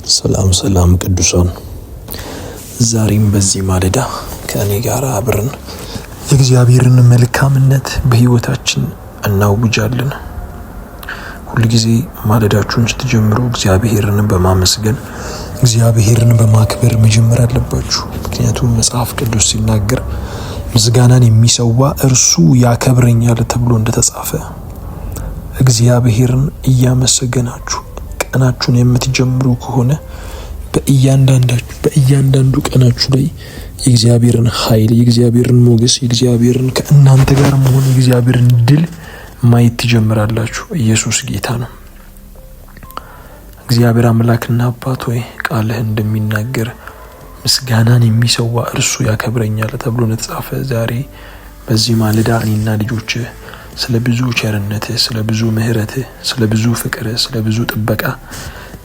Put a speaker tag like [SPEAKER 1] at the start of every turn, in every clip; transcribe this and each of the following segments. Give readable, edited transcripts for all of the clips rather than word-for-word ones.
[SPEAKER 1] ሰላም ቅዱሳን ዛሬም በዚህ ማለዳ ከእኔ ጋር አብረን የእግዚአብሔርን መልካምነት በህይወታችን እናውጃለን። ሁሉ ጊዜ ማለዳችሁን ስትጀምሩ እግዚአብሔርን በማመስገን እግዚአብሔርን በማክበር መጀመር አለባችሁ። ምክንያቱም መጽሐፍ ቅዱስ ሲናገር ምስጋናን የሚሰዋ እርሱ ያከብረኛል ተብሎ እንደተጻፈ እግዚአብሔርን እያመሰገናችሁ ቀናችሁን የምትጀምሩ ከሆነ በእያንዳንዱ ቀናችሁ ላይ የእግዚአብሔርን ኃይል፣ የእግዚአብሔርን ሞገስ፣ የእግዚአብሔርን ከእናንተ ጋር መሆን፣ የእግዚአብሔርን ድል ማየት ትጀምራላችሁ። ኢየሱስ ጌታ ነው። እግዚአብሔር አምላክና አባት ሆይ ቃልህ እንደሚናገር ምስጋናን የሚሰዋ እርሱ ያከብረኛል ተብሎ እንደተጻፈ ዛሬ በዚህ ማለዳ እኔና ልጆች ስለ ብዙ ቸርነትህ፣ ስለ ብዙ ምህረትህ፣ ስለ ብዙ ፍቅርህ፣ ስለ ብዙ ጥበቃ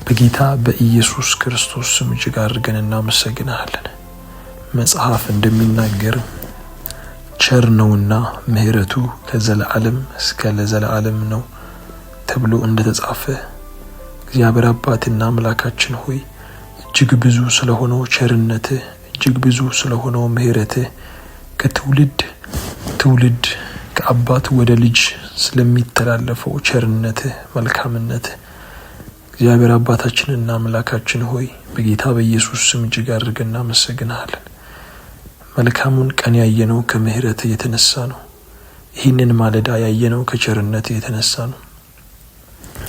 [SPEAKER 1] በጌታ በኢየሱስ ክርስቶስ ስም እጅግ አድርገን እናመሰግናለን። መጽሐፍ እንደሚናገር ቸር ነውና ምህረቱ ከዘላለም እስከ ለዘላለም ነው ተብሎ እንደተጻፈ እግዚአብሔር አባትና አምላካችን ሆይ እጅግ ብዙ ስለሆነው ቸርነትህ፣ እጅግ ብዙ ስለሆነው ምህረትህ ከትውልድ ትውልድ ከአባት ወደ ልጅ ስለሚተላለፈው ቸርነትህ፣ መልካምነትህ እግዚአብሔር አባታችንና አምላካችን ሆይ በጌታ በኢየሱስ ስም እጅግ አድርገን እናመሰግናለን። መልካሙን ቀን ያየነው ከምህረትህ የተነሳ ነው። ይህንን ማለዳ ያየነው ከቸርነትህ የተነሳ ነው።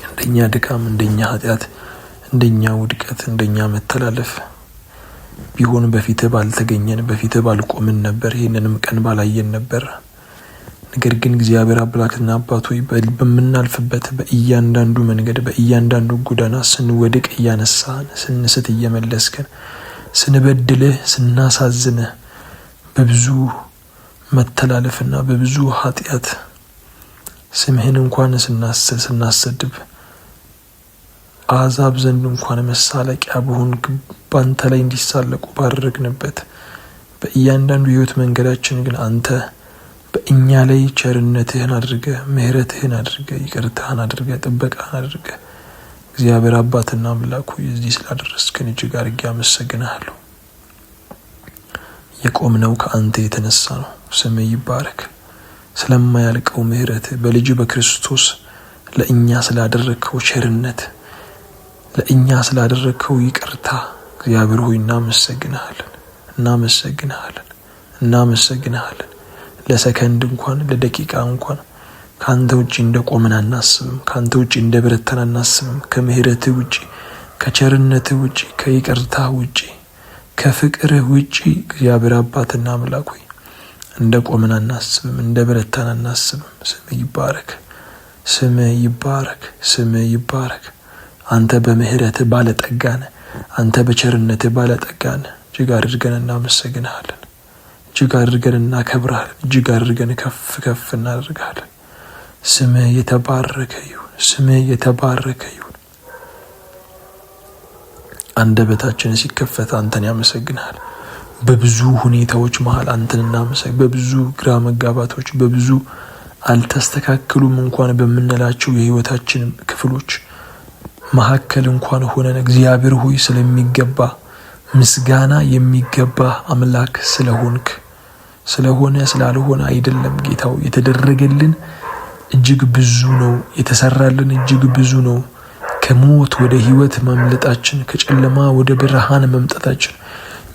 [SPEAKER 1] እንደኛ ድካም፣ እንደኛ ኃጢአት፣ እንደኛ ውድቀት፣ እንደኛ መተላለፍ ቢሆን በፊትህ ባልተገኘን፣ በፊትህ ባልቆምን ነበር፣ ይህንንም ቀን ባላየን ነበር። ነገር ግን እግዚአብሔር አምላክና አባት ሆይ በምናልፍበት በእያንዳንዱ መንገድ፣ በእያንዳንዱ ጎዳና ስንወድቅ እያነሳን፣ ስንስት እየመለስከን፣ ስንበድልህ፣ ስናሳዝንህ፣ በብዙ መተላለፍና በብዙ ኃጢአት ስምህን እንኳን ስናሰድብ አሕዛብ ዘንድ እንኳን መሳለቂያ በሆንክ ባንተ ላይ እንዲሳለቁ ባደረግንበት በእያንዳንዱ የህይወት መንገዳችን ግን አንተ በእኛ ላይ ቸርነትህን አድርገህ፣ ምህረትህን አድርገህ፣ ይቅርታህን አድርገህ፣ ጥበቃህን አድርገህ እግዚአብሔር አባትና አምላክ ሆይ እዚህ ስላደረስከን እጅግ አድርጌ አመሰግንሃለሁ። የቆምነው ከአንተ የተነሳ ነው። ስምህ ይባረክ። ስለማያልቀው ምህረትህ በልጅ በክርስቶስ ለእኛ ስላደረግከው ቸርነት፣ ለእኛ ስላደረግከው ይቅርታ እግዚአብሔር ሆይ እናመሰግንሃለን። ለሰከንድ እንኳን ለደቂቃ እንኳን ካንተ ውጪ እንደቆምን አናስብም። ካንተ ውጪ እንደበረታን አናስብም። ከምህረትህ ውጪ፣ ከቸርነትህ ውጪ፣ ከይቅርታህ ውጪ፣ ከፍቅርህ ውጪ እግዚአብሔር አባትና አምላክ ሆይ እንደቆምን አናስብም፣ እንደበረታን አናስብም። ስምህ ይባረክ። አንተ በምህረትህ ባለጠጋ ነህ። አንተ በቸርነትህ ባለጠጋ ነህ። እጅግ አድርገን እናመሰግንሃለን። እጅግ አድርገን እናከብርሃለን። እጅግ አድርገን ከፍ እናደርግሃለን። ስምህ የተባረከ ይሁን። አንደበታችን ሲከፈት አንተን ያመሰግናል። በብዙ ሁኔታዎች መሃል አንተን በብዙ ግራ መጋባቶች፣ በብዙ አልተስተካከሉም እንኳን በምንላቸው የህይወታችን ክፍሎች መካከል እንኳን ሆነን እግዚአብሔር ሆይ ስለሚገባ ምስጋና የሚገባ አምላክ ስላልሆነ አይደለም። ጌታው የተደረገልን እጅግ ብዙ ነው። የተሰራልን እጅግ ብዙ ነው። ከሞት ወደ ህይወት ማምለጣችን፣ ከጨለማ ወደ ብርሃን መምጣታችን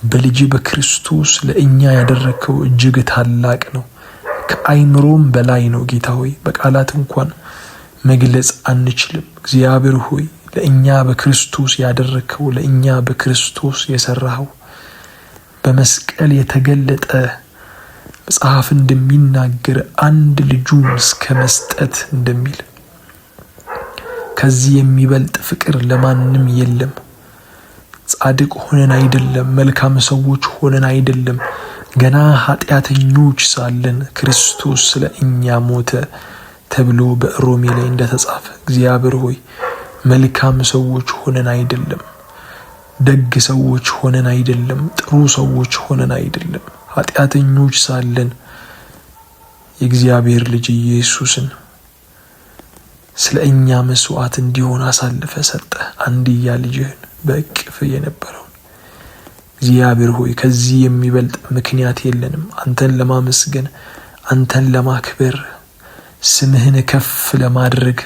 [SPEAKER 1] በልጅ በክርስቶስ ለእኛ ያደረከው እጅግ ታላቅ ነው። ከአይምሮም በላይ ነው። ጌታ ሆይ በቃላት እንኳን መግለጽ አንችልም። እግዚአብሔር ሆይ ለእኛ በክርስቶስ ያደረከው፣ ለእኛ በክርስቶስ የሰራው በመስቀል የተገለጠ መጽሐፍ እንደሚናገር አንድ ልጁን እስከ መስጠት እንደሚል ከዚህ የሚበልጥ ፍቅር ለማንም የለም። ጻድቅ ሆነን አይደለም፣ መልካም ሰዎች ሆነን አይደለም፣ ገና ኃጢአተኞች ሳለን ክርስቶስ ስለ እኛ ሞተ ተብሎ በሮሜ ላይ እንደተጻፈ እግዚአብሔር ሆይ መልካም ሰዎች ሆነን አይደለም፣ ደግ ሰዎች ሆነን አይደለም፣ ጥሩ ሰዎች ሆነን አይደለም፣ ኃጢአተኞች ሳለን የእግዚአብሔር ልጅ ኢየሱስን ስለ እኛ መስዋዕት እንዲሆን አሳልፈ ሰጠ። አንድያ ልጅህን በእቅፍ የነበረው እግዚአብሔር ሆይ ከዚህ የሚበልጥ ምክንያት የለንም አንተን ለማመስገን አንተን ለማክበር ስምህን ከፍ ለማድረግ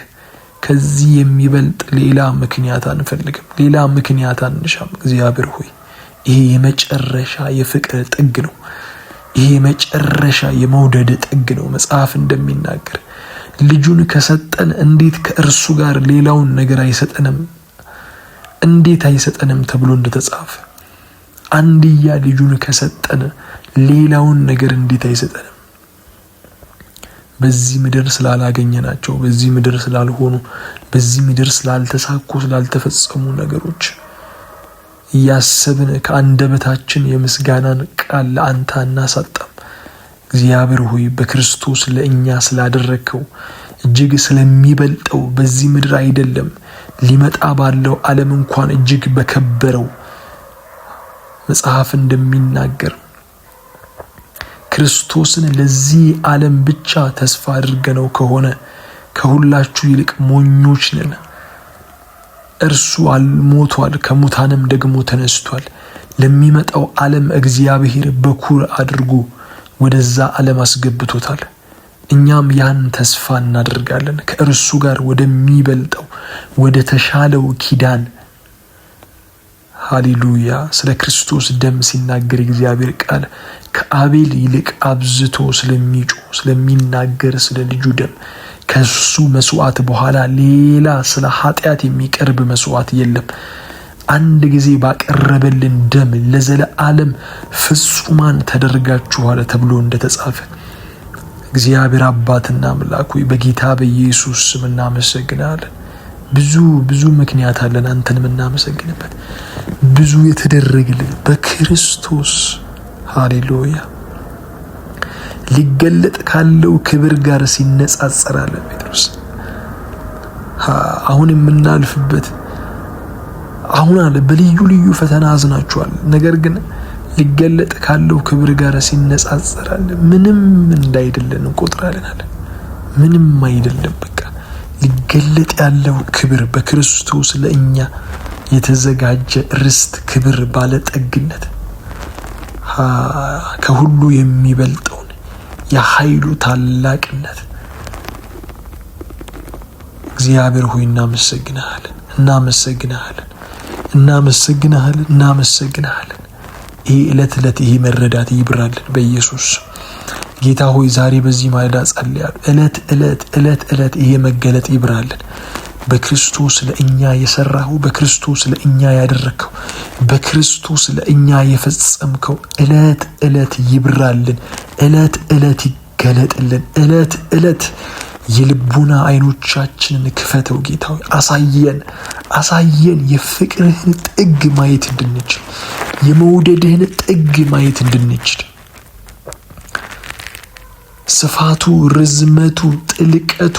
[SPEAKER 1] ከዚህ የሚበልጥ ሌላ ምክንያት አንፈልግም ሌላ ምክንያት አንሻም እግዚአብሔር ሆይ ይሄ የመጨረሻ የፍቅር ጥግ ነው ይሄ የመጨረሻ የመውደድ ጥግ ነው መጽሐፍ እንደሚናገር ልጁን ከሰጠን እንዴት ከእርሱ ጋር ሌላውን ነገር አይሰጠንም እንዴት አይሰጠንም ተብሎ እንደተጻፈ አንድያ ልጁን ከሰጠን ሌላውን ነገር እንዴት አይሰጠንም በዚህ ምድር ስላላገኘናቸው በዚህ ምድር ስላልሆኑ በዚህ ምድር ስላልተሳኩ ስላልተፈጸሙ ነገሮች ያሰብን ከአንደበታችን የምስጋናን ቃል ለአንተ እናሳጣም እግዚአብሔር ሆይ በክርስቶስ ለእኛ ስላደረከው እጅግ ስለሚበልጠው በዚህ ምድር አይደለም ሊመጣ ባለው ዓለም እንኳን እጅግ በከበረው መጽሐፍ እንደሚናገር ክርስቶስን ለዚህ ዓለም ብቻ ተስፋ አድርገነው ከሆነ ከሁላችሁ ይልቅ ሞኞች ነን እርሱ አልሞቷል ከሙታንም ደግሞ ተነስቷል ለሚመጣው ዓለም እግዚአብሔር በኩር አድርጎ ወደዛ ዓለም አስገብቶታል እኛም ያን ተስፋ እናደርጋለን ከእርሱ ጋር ወደሚበልጠው ወደ ተሻለው ኪዳን ሃሌሉያ ስለ ክርስቶስ ደም ሲናገር እግዚአብሔር ቃል ከአቤል ይልቅ አብዝቶ ስለሚናገር ስለ ልጁ ደም ከሱ መስዋዕት በኋላ ሌላ ስለ ኃጢአት የሚቀርብ መስዋዕት የለም አንድ ጊዜ ባቀረበልን ደም ለዘለዓለም ፍጹማን ተደርጋችኋል ተብሎ እንደተጻፈ እግዚአብሔር አባትና አምላክ ሆይ በጌታ በኢየሱስ ስም እናመሰግናለን ብዙ ምክንያት አለን አንተን እናመሰግንበት ብዙ የተደረገልን በክርስቶስ ሃሌሉያ ሊገለጥ ካለው ክብር ጋር ሲነጻጸራል ጴጥሮስ አሁን የምናልፍበት አሁን አለ በልዩ ፈተና አዝናችኋል ነገር ግን ሊገለጥ ካለው ክብር ጋር ሲነጻጸራል ምንም እንዳይደለን እንቆጥራለን ምንም አይደለም በቃ ሊገለጥ ያለው ክብር በክርስቶስ ለእኛ የተዘጋጀ ርስት ክብር ባለጠግነት ከሁሉ የሚበልጠው የኃይሉ ታላቅነት እግዚአብሔር ሆይ እናመሰግናለን ይሄ ዕለት ይሄ መረዳት ይብራልን በኢየሱስ ጌታ ሆይ ዛሬ በዚህ ማለዳ ጸልያለሁ ዕለት ይሄ መገለጥ ይብራልን በክርስቶስ ለእኛ የሰራው በክርስቶስ ለእኛ ያደረከው በክርስቶስ ለእኛ የፈጸምከው ዕለት ይብራልን ዕለት ይገለጥልን ዕለት የልቡና አይኖቻችንን ክፈተው ጌታ ሆይ አሳየን የፍቅርህን ጥግ ማየት እንድንችል የመውደድህን ጥግ ማየት እንድንችል ስፋቱ ርዝመቱ ጥልቀቱ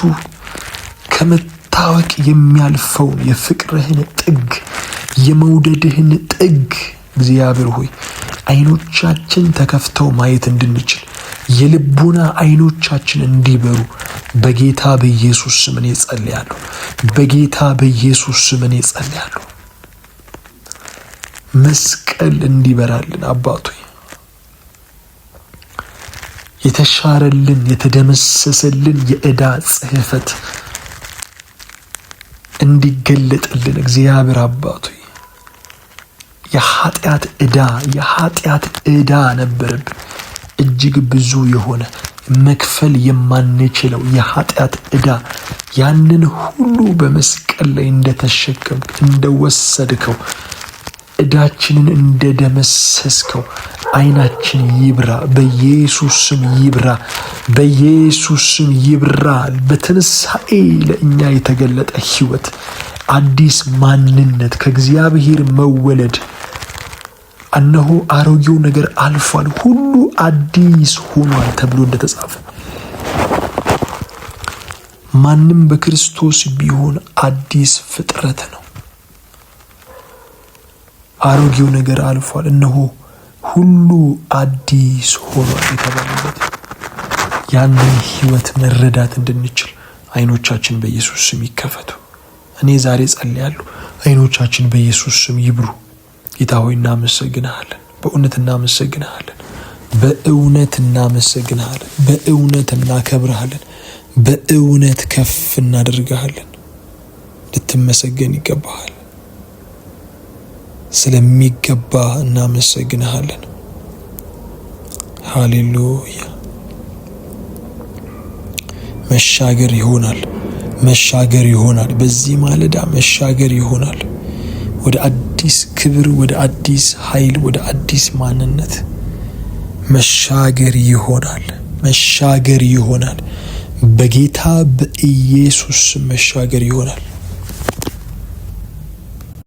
[SPEAKER 1] ከመታወቅ የሚያልፈው የፍቅርህን ጥግ የመውደድህን ጥግ እግዚአብሔር ሆይ አይኖቻችን ተከፍተው ማየት እንድንችል የልቡና አይኖቻችን እንዲበሩ በጌታ በኢየሱስ ስም ጸልያለሁ በጌታ በኢየሱስ ስም ጸልያለሁ መስቀል እንዲበራልን አባቱ የተሻረልን የተደመሰሰልን የዕዳ ጽሕፈት እንዲገለጥልን እግዚአብሔር አባቱ የኃጢአት ዕዳ ነበረብን እጅግ ብዙ የሆነ መክፈል የማንችለው የኃጢአት ዕዳ ያንን ሁሉ በመስቀል ላይ እንደተሸከምክ እንደወሰድከው ዕዳችንን እንደደመሰስከው አይናችን ይብራ በኢየሱስ ስም ይብራ በትንሣኤ ለእኛ የተገለጠ ሕይወት አዲስ ማንነት ከእግዚአብሔር መወለድ እነሆ አሮጌው ነገር አልፏል ሁሉ አዲስ ሆኗል ተብሎ እንደተጻፈ ማንም በክርስቶስ ቢሆን አዲስ ፍጥረት ነው አሮጌው ነገር አልፏል እነሆ ሁሉ አዲስ ሆኗል የተባለበት ያንን ሕይወት መረዳት እንድንችል አይኖቻችን በኢየሱስ ስም ይከፈቱ እኔ ዛሬ ጸልያለሁ አይኖቻችን በኢየሱስ ስም ይብሩ። ጌታ ሆይ እናመሰግንሃለን፣ በእውነት እናመሰግንሃለን፣ በእውነት እናመሰግንሃለን፣ በእውነት እናከብርሃለን፣ በእውነት ከፍ እናደርግሃለን። ልትመሰገን ይገባሃል። ስለሚገባ እናመሰግንሃለን። ሃሌሉያ። መሻገር ይሆናል፣ መሻገር ይሆናል። በዚህ ማለዳ መሻገር ይሆናል ወደ አዲስ ክብር፣ ወደ አዲስ ኃይል፣ ወደ አዲስ ማንነት መሻገር ይሆናል፣ መሻገር ይሆናል። በጌታ በኢየሱስ መሻገር ይሆናል።